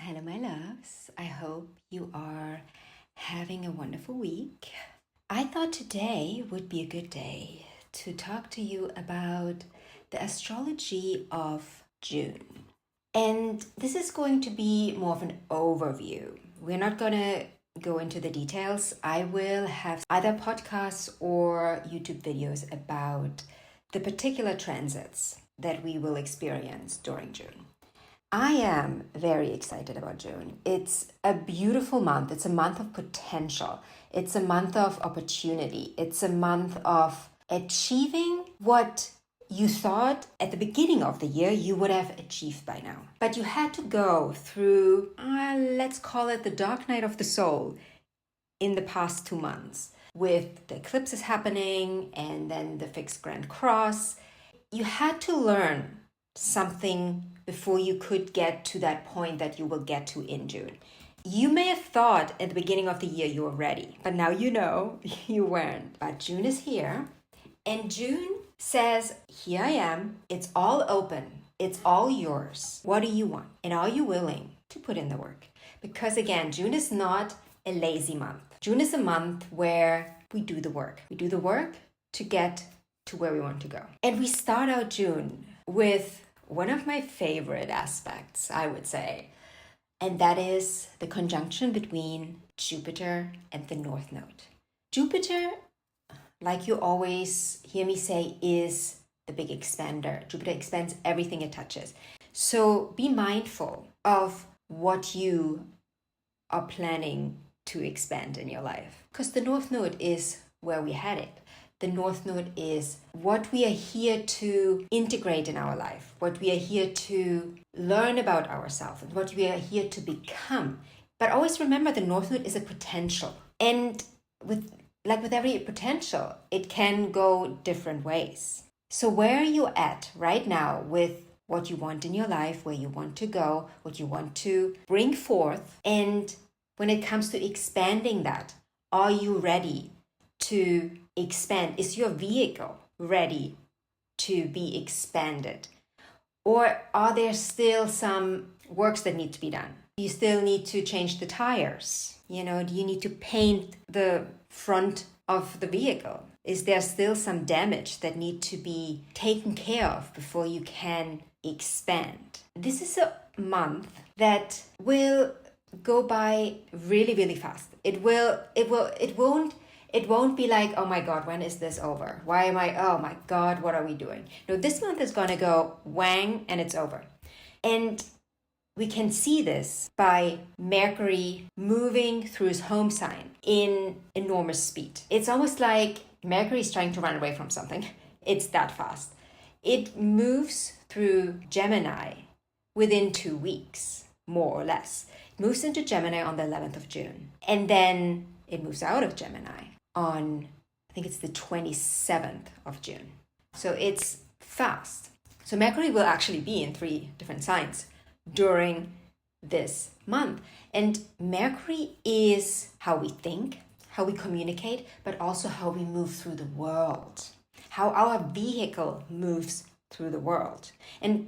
Hello, my loves. I hope you are having a wonderful week. I thought today would be a good day to talk to you about the astrology of June. And this is going to be more of an overview. We're not going to go into the details. I will have either podcasts or YouTube videos about the particular transits that we will experience during June. I am very excited about June. It's a beautiful month. It's a month of potential. It's a month of opportunity. It's a month of achieving what you thought at the beginning of the year you would have achieved by now. But you had to go through, let's call it the dark night of the soul in the past 2 months with the eclipses happening and then the fixed grand cross. You had to learn something before you could get to that point that you will get to in June. You may have thought at the beginning of the year you were ready, but now you know you weren't. But June is here, and June says, here I am, it's all open, it's all yours. What do you want? And are you willing to put in the work? Because again, June is not a lazy month. June is a month where we do the work. We do the work to get to where we want to go. And we start out June with one of my favorite aspects, I would say, and that is the conjunction between Jupiter and the North Node. Jupiter, like you always hear me say, is the big expander. Jupiter expands everything it touches. So be mindful of what you are planning to expand in your life, because the North Node is where we had it. The North Node is what we are here to integrate in our life, what we are here to learn about ourselves, and what we are here to become. But always remember, the North Node is a potential. And with every potential, it can go different ways. So where are you at right now with what you want in your life, where you want to go, what you want to bring forth? And when it comes to expanding that, are you ready to expand? Is your vehicle ready to be expanded? Or are there still some works that need to be done? You still need to change the tires? Do you need to paint the front of the vehicle? Is there still some damage that need to be taken care of before you can expand? This is a month that will go by really, really fast. It won't be like, oh my God, when is this over? Oh my God, what are we doing? No, this month is going to go whang and it's over. And we can see this by Mercury moving through his home sign in enormous speed. It's almost like Mercury is trying to run away from something. It's that fast. It moves through Gemini within 2 weeks, more or less. It moves into Gemini on the 11th of June. And then it moves out of Gemini on, I think it's the 27th of June. So it's fast. So Mercury will actually be in 3 different signs during this month. And Mercury is how we think, how we communicate, but also how we move through the world, how our vehicle moves through the world. And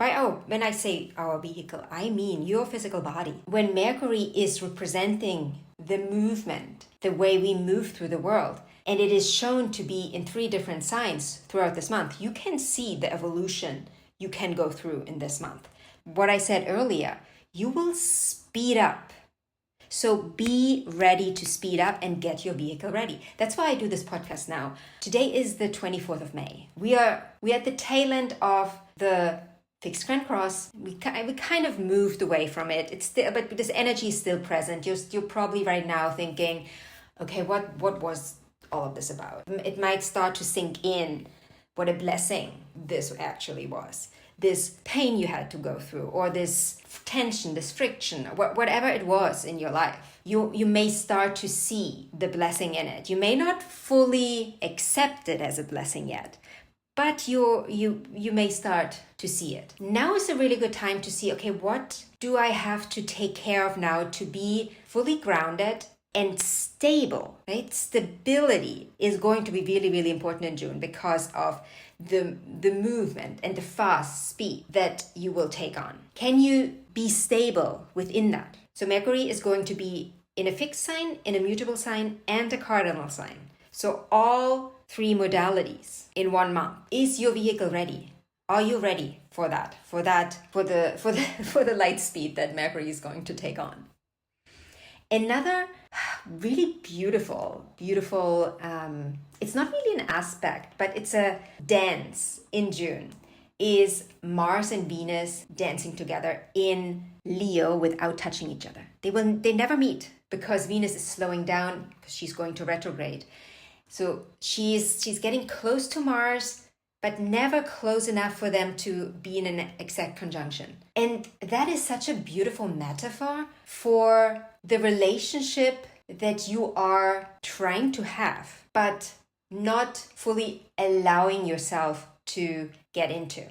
when I say our vehicle, I mean your physical body. When Mercury is representing the movement, the way we move through the world, and it is shown to be in 3 different signs throughout this month, you can see the evolution you can go through in this month. What I said earlier, you will speed up. So be ready to speed up and get your vehicle ready. That's why I do this podcast now. Today is the 24th of May. We are at the tail end of the fixed grand cross. We kind of moved away from it. It's still, but this energy is still present. You're probably right now thinking, okay, what was all of this about? It might start to sink in what a blessing this actually was. This pain you had to go through, or this tension, this friction, whatever it was in your life. You may start to see the blessing in it. You may not fully accept it as a blessing yet, but you may start to see it. Now is a really good time to see, okay, what do I have to take care of now to be fully grounded and stable, right? Stability is going to be really, really important in June because of the movement and the fast speed that you will take on. Can you be stable within that? So Mercury is going to be in a fixed sign, in a mutable sign, and a cardinal sign. So all three modalities in 1 month. Is your vehicle ready? Are you ready for that? For the light speed that Mercury is going to take on. Another really beautiful, it's not really an aspect, but it's a dance in June, is Mars and Venus dancing together in Leo without touching each other. They never meet because Venus is slowing down because she's going to retrograde. So she's getting close to Mars, but never close enough for them to be in an exact conjunction. And that is such a beautiful metaphor for the relationship that you are trying to have, but not fully allowing yourself to get into.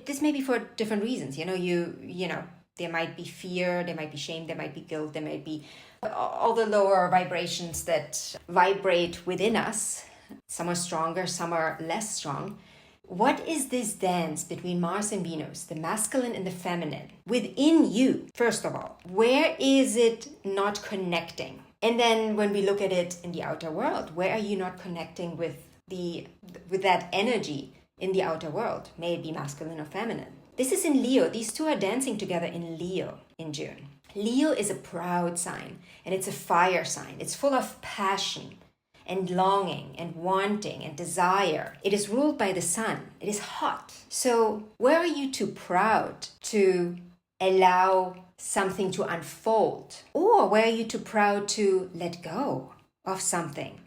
This may be for different reasons. There might be fear, there might be shame, there might be guilt, there might be all the lower vibrations that vibrate within us. Some are stronger, some are less strong. What is this dance between Mars and Venus, the masculine and the feminine, within you, first of all? Where is it not connecting? And then when we look at it in the outer world, where are you not connecting with that energy in the outer world? May it be masculine or feminine. This is in Leo. These two are dancing together in Leo in June. Leo is a proud sign, and it's a fire sign. It's full of passion and longing and wanting and desire. It is ruled by the sun. It is hot. So where are you too proud to allow something to unfold? Or where are you too proud to let go of something?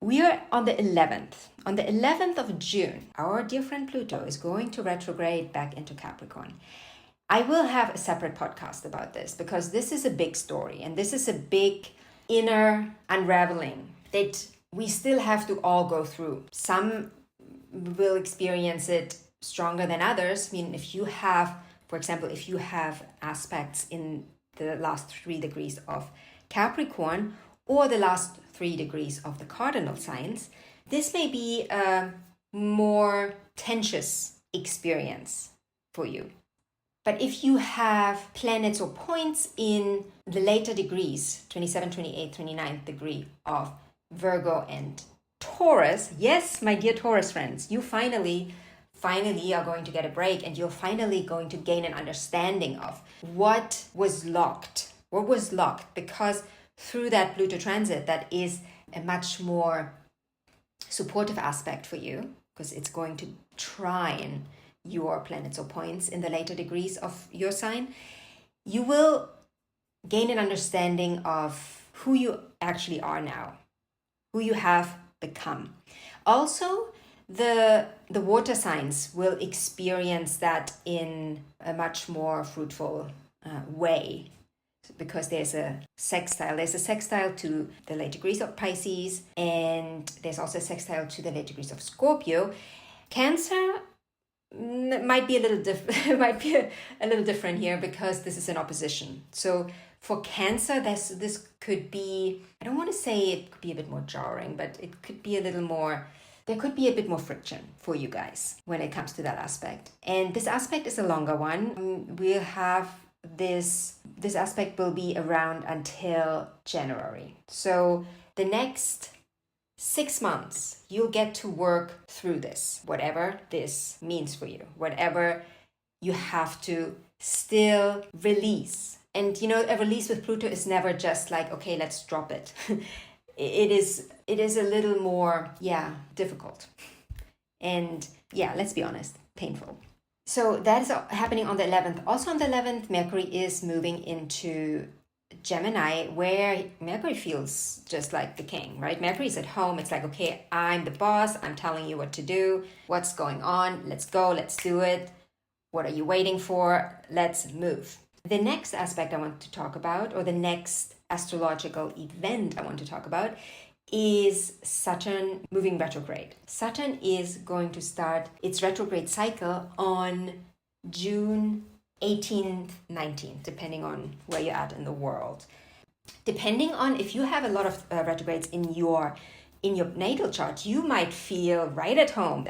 We are on the 11th. On the 11th of June, our dear friend Pluto is going to retrograde back into Capricorn. I will have a separate podcast about this because this is a big story and this is a big inner unraveling that we still have to all go through. Some will experience it stronger than others. I mean, if you have, for example, aspects in the last 3 degrees of Capricorn or the last 3 degrees of the cardinal signs, this may be a more tenuous experience for you. But if you have planets or points in the later degrees, 27, 28, 29th degree of Virgo and Taurus, yes, my dear Taurus friends, you finally are going to get a break and you're finally going to gain an understanding of what was locked, because through that Pluto transit, that is a much more supportive aspect for you because it's going to trine your planets or points in the later degrees of your sign. You will gain an understanding of who you actually are now, who you have become. Also, the water signs will experience that in a much more fruitful way because there's a sextile. There's a sextile to the late degrees of Pisces, and there's also a sextile to the late degrees of Scorpio. Cancer might be a little different here because this is an opposition. So for Cancer, this could be, I don't want to say it could be a bit more jarring, but it could be there could be a bit more friction for you guys when it comes to that aspect. And this aspect is a longer one. We'll have this aspect will be around until January. So the next 6 months, you'll get to work through this, whatever this means for you, whatever you have to still release. And a release with Pluto is never just like, okay, let's drop it. It is a little more, difficult. And let's be honest, painful. So that is happening on the 11th. Also on the 11th, Mercury is moving into Gemini, where Mercury feels just like the king, right? Mercury is at home. It's like, okay, I'm the boss. I'm telling you what to do. What's going on? Let's go. Let's do it. What are you waiting for? Let's move. The next aspect I want to talk about, or the next astrological event I want to talk about, is Saturn moving retrograde. Saturn is going to start its retrograde cycle on June 18th, 19th, depending on where you're at in the world. Depending on if you have a lot of retrogrades in your natal chart, you might feel right at home.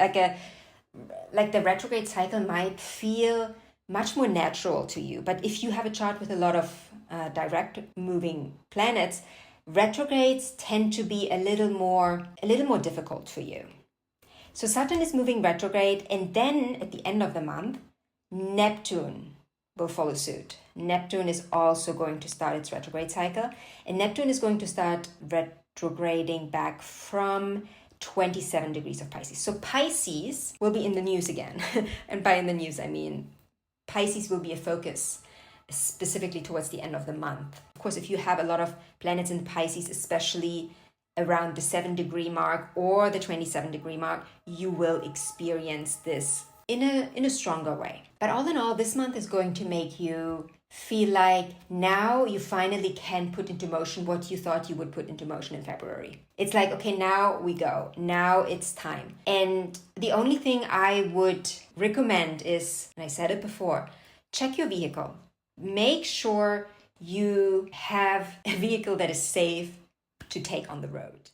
Like the retrograde cycle might feel much more natural to you. But if you have a chart with a lot of direct moving planets, retrogrades tend to be a little more difficult for you. So Saturn is moving retrograde, and then at the end of the month, Neptune will follow suit. Neptune is also going to start its retrograde cycle, and Neptune is going to start retrograding back from 27 degrees of Pisces. So Pisces will be in the news again. And by in the news, I mean Pisces will be a focus, specifically towards the end of the month. Of course, if you have a lot of planets in Pisces, especially around the 7-degree mark or the 27-degree mark, you will experience this in a stronger way. But all in all, this month is going to make you feel like now you finally can put into motion what you thought you would put into motion in February. It's like, okay, now we go. Now it's time. And the only thing I would recommend is, and I said it before, check your vehicle. Make sure you have a vehicle that is safe to take on the road.